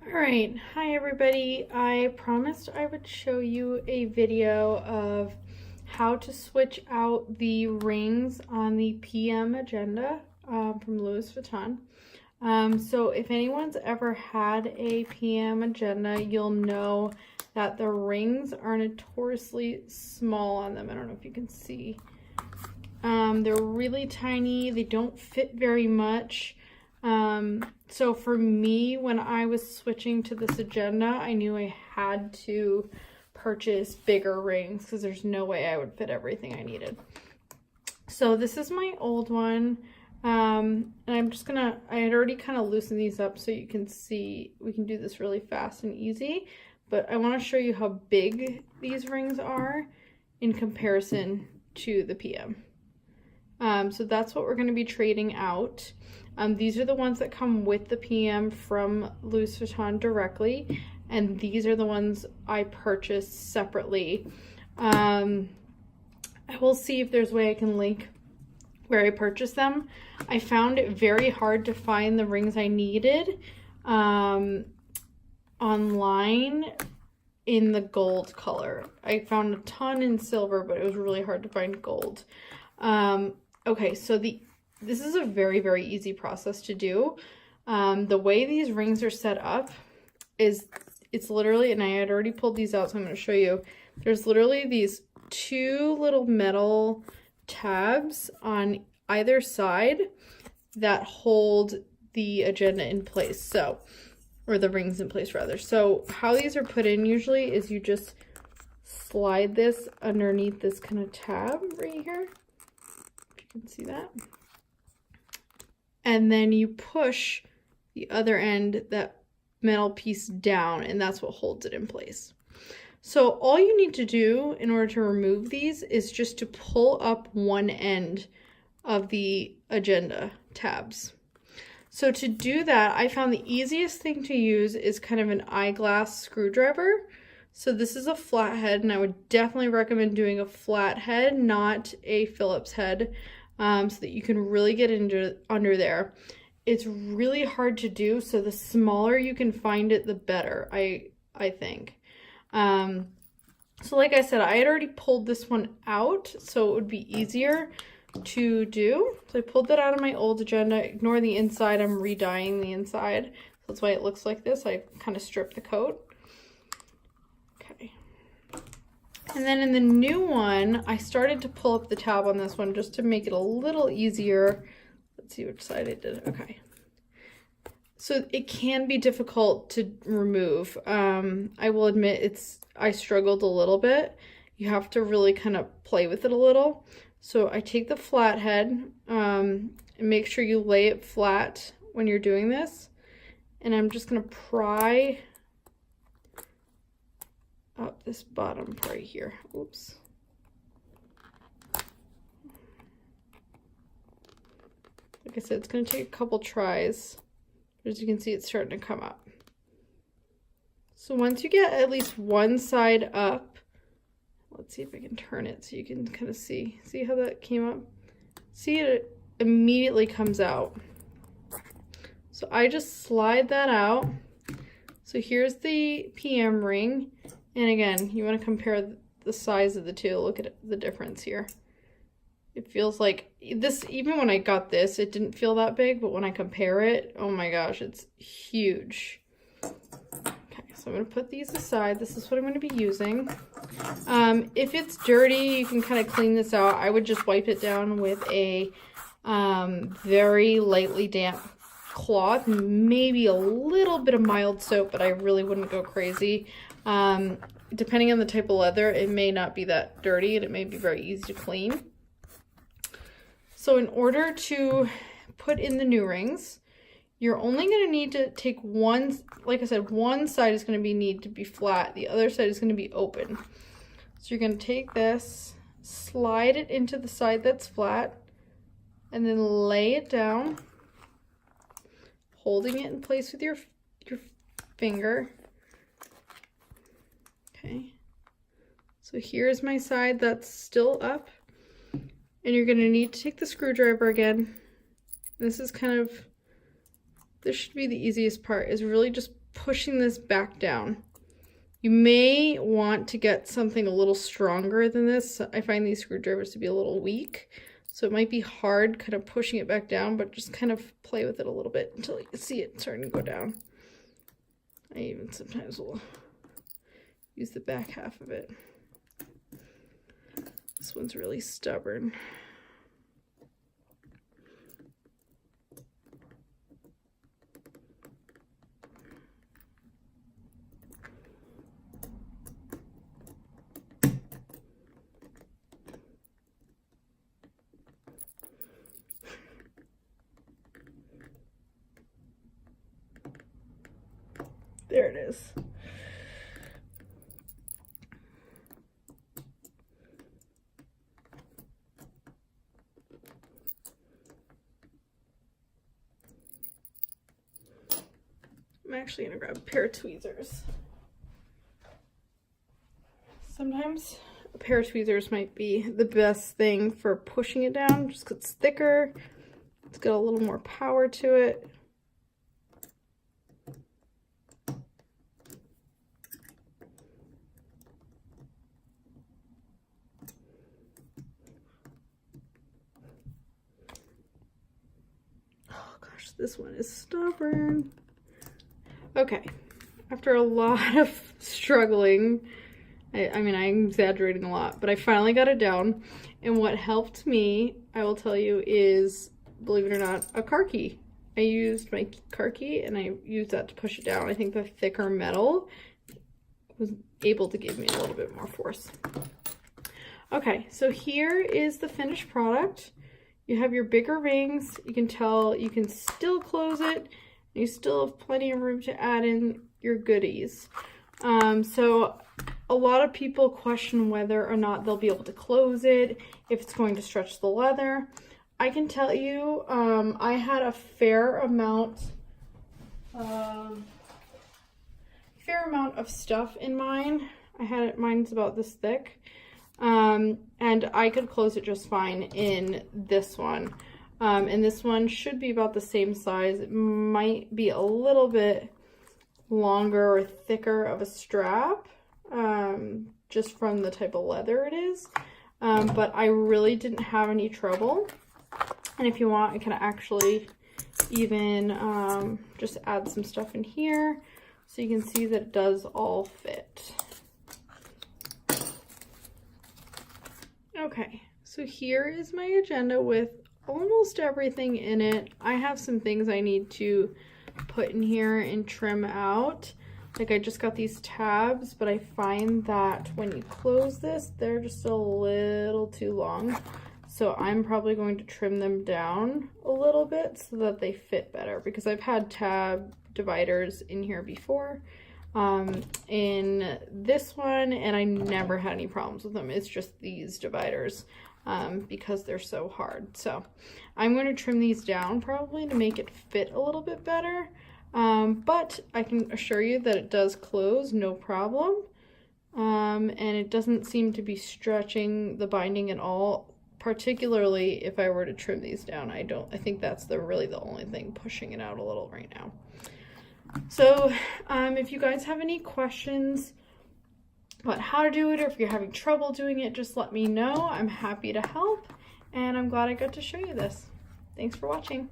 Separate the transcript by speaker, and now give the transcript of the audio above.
Speaker 1: All right, hi everybody. I promised I would show you a video of how to switch out the rings on the PM agenda from Louis Vuitton. So if anyone's ever had a PM agenda, you'll know that the rings are notoriously small on them. I don't know if you can see. They're really tiny. They don't fit very much. So for me, when I was switching to this agenda, I knew I had to purchase bigger rings because there's no way I would fit everything I needed. So this is my old one. And I'm just gonna, I had already kind of loosened these up so you can see, we can do this really fast and easy, but I want to show you how big these rings are in comparison to the PM. So that's what we're going to be trading out. These are the ones that come with the PM from Louis Vuitton directly, and these are the ones I purchased separately. I will see if there's a way I can link where I purchased them. I found it very hard to find the rings I needed online in the gold color. I found a ton in silver, but it was really hard to find gold. Okay, so this is a very, very easy process to do. The way these rings are set up is it's literally, and I had already pulled these out, so I'm going to show you. There's literally these two little metal tabs on either side that hold the agenda in place. So, or the rings in place rather. So how these are put in usually is you just slide this underneath this kind of tab right here. Can see that, and then you push the other end, that metal piece down, and that's what holds it in place. So all you need to do in order to remove these is just to pull up one end of the agenda tabs. So to do that, I found the easiest thing to use is kind of an eyeglass screwdriver. So this is a flat head, and I would definitely recommend doing a flat head, not a Phillips head, so that you can really get under there. It's really hard to do, so the smaller you can find it, the better, I think. So like I said, I had already pulled this one out, so it would be easier to do. So I pulled that out of my old agenda. Ignore the inside, I'm re-dyeing the inside. That's why it looks like this. I kind of stripped the coat. And then in the new one, I started to pull up the tab on this one just to make it a little easier. Let's see which side I did. Okay. So it can be difficult to remove. I will admit I struggled a little bit. You have to really kind of play with it a little. So I take the flat head and make sure you lay it flat when you're doing this. And I'm just going to pry up this bottom part here. Oops. Like I said, it's going to take a couple tries. But as you can see, it's starting to come up. So once you get at least one side up, let's see if I can turn it so you can kind of see. See how that came up? See, it immediately comes out. So I just slide that out. So here's the PM ring. And again, you want to compare the size of the two. Look at the difference here. It feels like this, even when I got this, it didn't feel that big, but when I compare it, oh my gosh, it's huge. Okay, so I'm going to put these aside. This is what I'm going to be using. If it's dirty, you can kind of clean this out. I would just wipe it down with a very lightly damp cloth, maybe a little bit of mild soap, but I really wouldn't go crazy. Depending on the type of leather, it may not be that dirty and it may be very easy to clean. So in order to put in the new rings, you're only going to need to take one, like I said, one side is going to need to be flat. The other side is going to be open. So you're going to take this, slide it into the side that's flat, and then lay it down, holding it in place with your finger. Okay, so here's my side that's still up, and you're going to need to take the screwdriver again. This is kind of, this should be the easiest part, is really just pushing this back down. You may want to get something a little stronger than this. I find these screwdrivers to be a little weak, so it might be hard kind of pushing it back down, but just kind of play with it a little bit until you see it starting to go down. I even sometimes will use the back half of it. This one's really stubborn. There it is. I'm actually gonna grab a pair of tweezers. Sometimes a pair of tweezers might be the best thing for pushing it down, just because it's thicker. It's got a little more power to it. This one is stubborn. Okay, after a lot of struggling, I mean, I'm exaggerating a lot, but I finally got it down. And what helped me, I will tell you, is, believe it or not, a car key. I used my car key and I used that to push it down. I think the thicker metal was able to give me a little bit more force. Okay, so here is the finished product. You have your bigger rings. You can tell you can still close it. You still have plenty of room to add in your goodies. So a lot of people question whether or not they'll be able to close it, if it's going to stretch the leather. I can tell you, I had a fair amount of stuff in mine. Mine's about this thick. And I could close it just fine in this one. And this one should be about the same size. It might be a little bit longer or thicker of a strap, just from the type of leather it is. But I really didn't have any trouble. And if you want, I can actually even just add some stuff in here so you can see that it does all fit. Okay, so here is my agenda with almost everything in it. I have some things I need to put in here and trim out. Like, I just got these tabs, but I find that when you close this, they're just a little too long. So I'm probably going to trim them down a little bit so that they fit better, because I've had tab dividers in here before. In this one, and I never had any problems with them. It's just these dividers, because they're so hard. So I'm going to trim these down probably to make it fit a little bit better. But I can assure you that it does close no problem. And it doesn't seem to be stretching the binding at all, particularly if I were to trim these down. I think that's really the only thing pushing it out a little right now. So if you guys have any questions about how to do it, or if you're having trouble doing it, just let me know. I'm happy to help, and I'm glad I got to show you this. Thanks for watching.